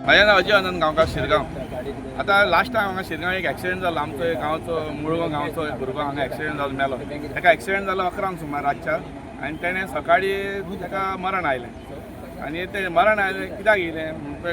माझें नांव अजय आनंद गांवकार शिरगांव। आता last time हांगा शिरगांव एक एक्सिडेंट जालो। आमचो गांवचो मुळगांव गांवचो भुरगो हांगा एक्सिडेंट जालो मेलो। ताका एक्सिडेंट जालो 11 सुमार रातच्या आनी तेणें सकाळीं ताका मरण आयलें। आनी तें मरण आयलें कित्याक येयलें म्हणटा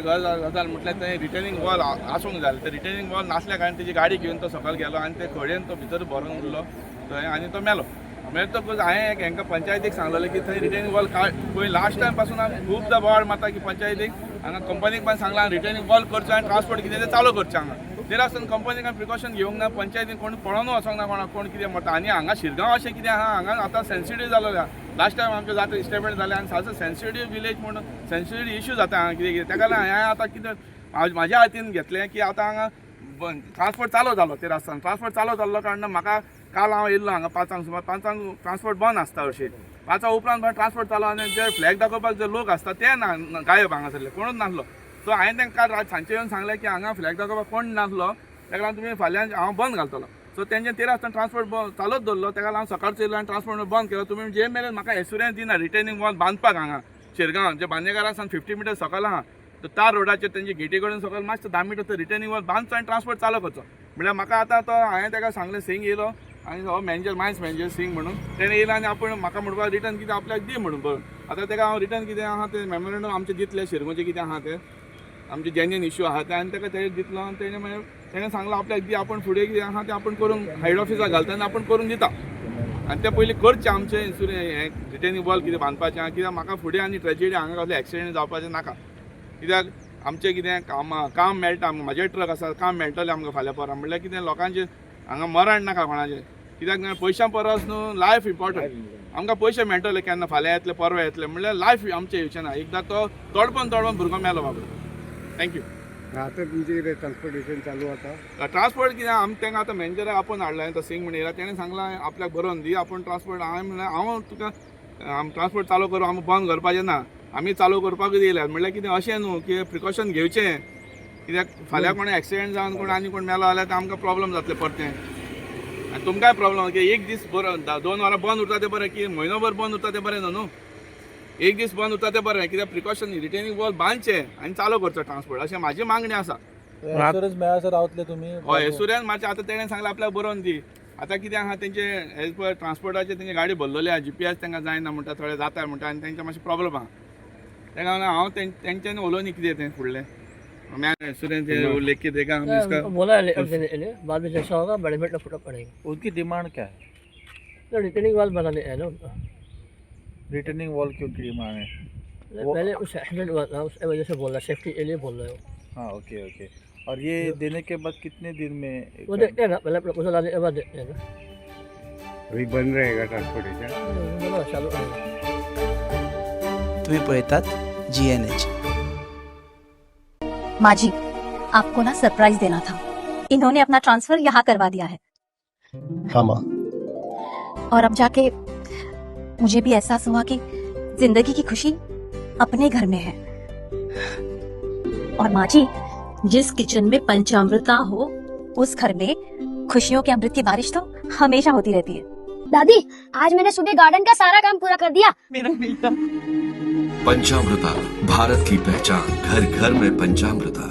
गजाल म्हटल्यार तें रिटर्निंग वॉल आसूंक जाय। ते रिटर्निंग वॉल नासल्या कारण तेजी गाडी घेवन तो सकयल गेलो आनी ते खडयेन तो भितर भरून उरलो थंय आनी तो मेलो। मेळटकूच हांवें हांकां पंचायतीक सांगलेलें की थंय रिटर्निंग वॉल पळय लास्ट टायम पासून खूबदां बोवाळ मारता की पंचायतीक हांगा कंपनीक पण सांगलां रिटर्निंग वॉल करचो आनी ट्रान्सपोर्ट कितें तें चालू करचें हांगा। तेर आसतना कंपनीक प्रिकॉशन घेवंक ना, पंचायतीन कोण पळोवन वचोंक ना कोणाक कोण कितें म्हणटा। आनी हांगा शिरगांव अशें कितें आहा हांगा आतां सेन्सिटीव जालो। लास्ट टायम आमचे जाता इस्टेटमेंट जालें आनी सारको सेन्सिटीव विलेज म्हणून सेन्सिटीव इश्यू जाता हांगा कितें कितें। ताका लागून हांवें आतां कितें म्हाज्या हातीन घेतलें की आतां हांगा ट्रान्सपोर्ट चालू जालो। तेर आसतना ट्रान्सपोर्ट चालू जाल्लो कारणान म्हाका काल हांव येयल्लो हांगा 5 सुमार 5 ट्रान्सपोर्ट बंद आसता हरशीं। 5 उपरांत ट्रान्सपोर्ट चालू आनी जे फ्लॅग दाखोवपाक जे लोक आसता ते ना गायब हांगासरले कोणूच नासलो। सो हांवें तांकां काल सांजचे येवन सांगलें की हांगा फ्लॅग दाखोवपाक कोण नासलो, ताका लागून तुमी फाल्यां हांव बंद घालतलो। सो तेंचे तेर आसतना ट्रान्सपोर्ट चालूच दवरलो। ताका लागून सकाळचो येयलो आनी ट्रान्सपोर्ट बंद केलो। तुमी जे मेरेन म्हाका एश्युरन्स दिना रिटर्निंग वॉल बांदपाक हांगा शिरगांव जे बांदेकारा सावन 50 मिटर सकयल आहा तो तार रोडाचेर तेंचे गेटी कडेन सकयल मातशें 10 मिटर तो रिटर्निंग वॉल बांदचो आनी ट्रान्सपोर्ट चालू करचो म्हळ्यार म्हाका आतां तो हांवें ताका सांगलें सिंग येयलो आनी हो मॅनेजर मायन्स मॅनेजर सिंग म्हणून तेणें येयलो आनी आपूण म्हाका म्हणपाक रिटर्न कितें आपल्याक दी म्हणून बरोवन। आतां ताका हांव रिटर्न कितें आहा तें मेमोरेंडम आमचें दितलें शिरगांवचें कितें आहा तें आमचे जेन्युइन इश्यू आहा ते आनी ताका तें दितलो आनी तेणें मागीर तेणें सांगलो आपल्याक दी आपूण फुडें कितें आहा तें आपूण करून हेड ऑफिसाक घालता आनी आपूण करून दिता आनी तें पयलीं करचें आमचें हें रिटर्निंग वॉल कितें बांदपाचें कित्याक म्हाका फुडें आनी ट्रेजेडी हांगा कसलें एक्सिडेंट जावपाचें नाका। कित्याक आमचें कितें काम मेळटा म्हाजे ट्रक आसा काम मेळटलें आमकां फाल्यां परां म्हणल्यार कितें लोकांचें हांगा मरण नाका कोणाचें। कित्याक पयशां परस न्हू लायफ इम्पॉर्टंट। आमकां पयशे मेळटले केन्ना फाल्यां येतले परवा येतले म्हणल्यार लायफ आमचें येवचें ना। एकदां तो तडपण भुरगो मेलो बाबा। थँक्यू। आता तुमचे कितें ट्रान्सपोर्टेशन चालू आता ट्रान्सपोर्ट कितें आमी तांकां आतां मॅनेजराक आपूण हाडला तो सिंग म्हणून येयला तेणें सांगलां आपल्याक बरोवन दी आपूण ट्रान्सपोर्ट हांवें म्हणलें हांव तुका ट्रान्सपोर्ट चालू करूं आमी बंद करपाचें ना आमी चालू करपाकूच येयल्यात म्हणल्यार कितें अशें न्हू की प्रिकॉशन घेवचें कित्याक फाल्यां कोण एक्सिडेंट जावन कोण आनी कोण मेलो जाल्यार आमकां प्रॉब्लम जातलें परतें आनी तुमकांय प्रॉब्लम की एक दीस बरो 2 वरां बंद उरता तें बरें की म्हयनोभर बंद उरता तें बरें न्हू। एक दीस बंद उरता तें बरें कित्याक प्रिकॉशन रिटर्निंग वॉल बांदचें आनी चालू करचो ट्रान्सपोर्ट अशें म्हाजी मागणी आसा। एश्युरन्स मेळसर रावतले तुमी हय एश्युरन्स मातशें आतां तेणें सांगलां आपल्याक बरोवन दी। आतां कितें आहा तेंचे एज पर ट्रान्सपोर्टाचे तेंचे गाडी भरलेली आहा GPS तांकां जायना म्हणटा थोडे जाता म्हणटा आनी तेंचे मातशें प्रॉब्लम आहा। ताका लागून हांव तेंच्यांनी उलोवन कितें तें फुडलें एश्युरन्स लेख कितें देगा हम इसका बोला बाद में जैसा होगा बड़े मिनट फुटा पड़ेगा। उनकी डिमांड क्या है? तो रिटर्निंग वाल बनाने है ना उनका। रिटर्निंग वॉल की उनकी डिमांड है? पहले उस एक्सीडेंट हुआ था उसकी वजह से बोल रहा सेफ्टी के लिए बोल रहे हो। हाँ ओके ओके। और ये देने के बाद कितने दिन में वो देखते हैं ना पहले प्रपोजल आने के बाद देखते हैं ना अभी बंद रहेगा ट्रान्सपोर्टेशन बोलो चालू रहेगा। तुम्ही पळयतात GNH। माजी आपको ना सरप्राइज देना था। इन्होंने अपना ट्रांसफर यहाँ करवा दिया है। हाँ माँ। और अब जाके मुझे भी एहसास हुआ कि जिंदगी की खुशी अपने घर में है। और माँ जी जिस किचन में पंचामृता हो उस घर में खुशियों के अमृत की बारिश तो हमेशा होती रहती है। दादी आज मैंने सुबह गार्डन का सारा काम पूरा कर दिया। मेरा बेटा पंचामृता भारत की पहचान, घर घर में पंचामृता।